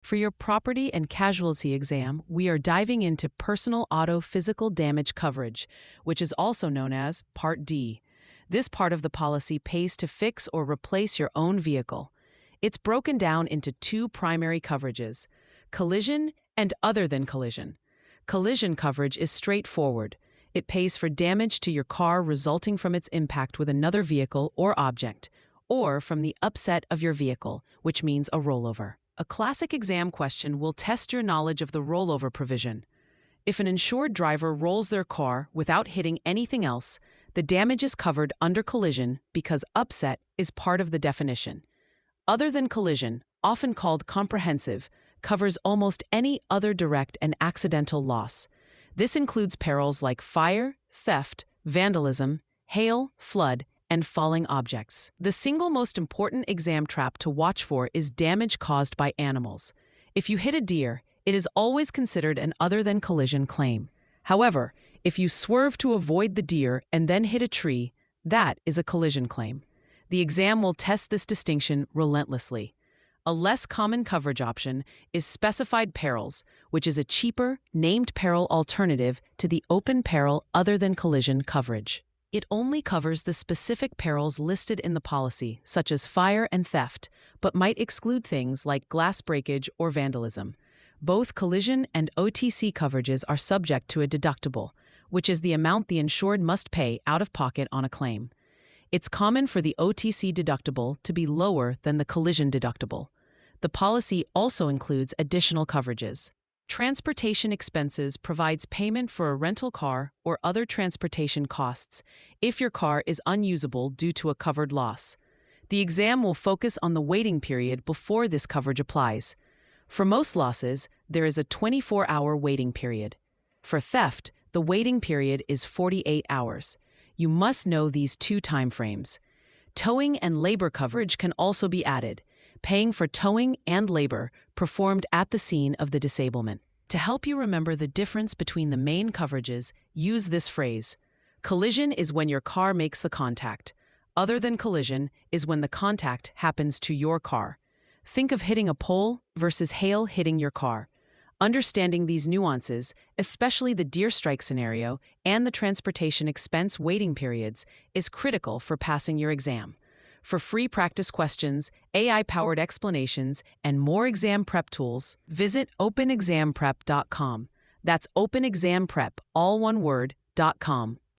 For your property and casualty exam, we are diving into personal auto physical damage coverage, which is also known as Part D. This part of the policy pays to fix or replace your own vehicle. It's broken down into two primary coverages: collision and other than collision. Collision coverage is straightforward. It pays for damage to your car resulting from its impact with another vehicle or object, or from the upset of your vehicle, which means a rollover. A classic exam question will test your knowledge of the rollover provision. If an insured driver rolls their car without hitting anything else, the damage is covered under collision because upset is part of the definition. Other than collision, often called comprehensive, covers almost any other direct and accidental loss. This includes perils like fire, theft, vandalism, hail, flood, and falling objects. The single most important exam trap to watch for is damage caused by animals. If you hit a deer, it is always considered an other than collision claim. However, if you swerve to avoid the deer and then hit a tree, that is a collision claim. The exam will test this distinction relentlessly. A less common coverage option is specified perils, which is a cheaper, named peril alternative to the open peril other than collision coverage. It only covers the specific perils listed in the policy, such as fire and theft, but might exclude things like glass breakage or vandalism. Both collision and OTC coverages are subject to a deductible, which is the amount the insured must pay out of pocket on a claim. It's common for the OTC deductible to be lower than the collision deductible. The policy also includes additional coverages. Transportation expenses provides payment for a rental car or other transportation costs if your car is unusable due to a covered loss. The exam will focus on the waiting period before this coverage applies. For most losses, there is a 24-hour waiting period. For theft, the waiting period is 48 hours. You must know these two timeframes. Towing and labor coverage can also be added, paying for towing and labor performed at the scene of the disablement. To help you remember the difference between the main coverages, use this phrase. Collision is when your car makes the contact. Other than collision is when the contact happens to your car. Think of hitting a pole versus hail hitting your car. Understanding these nuances, especially the deer strike scenario and the transportation expense waiting periods, is critical for passing your exam. For free practice questions, AI-powered explanations, and more exam prep tools, visit openexamprep.com. That's openexamprep, all one word, .com.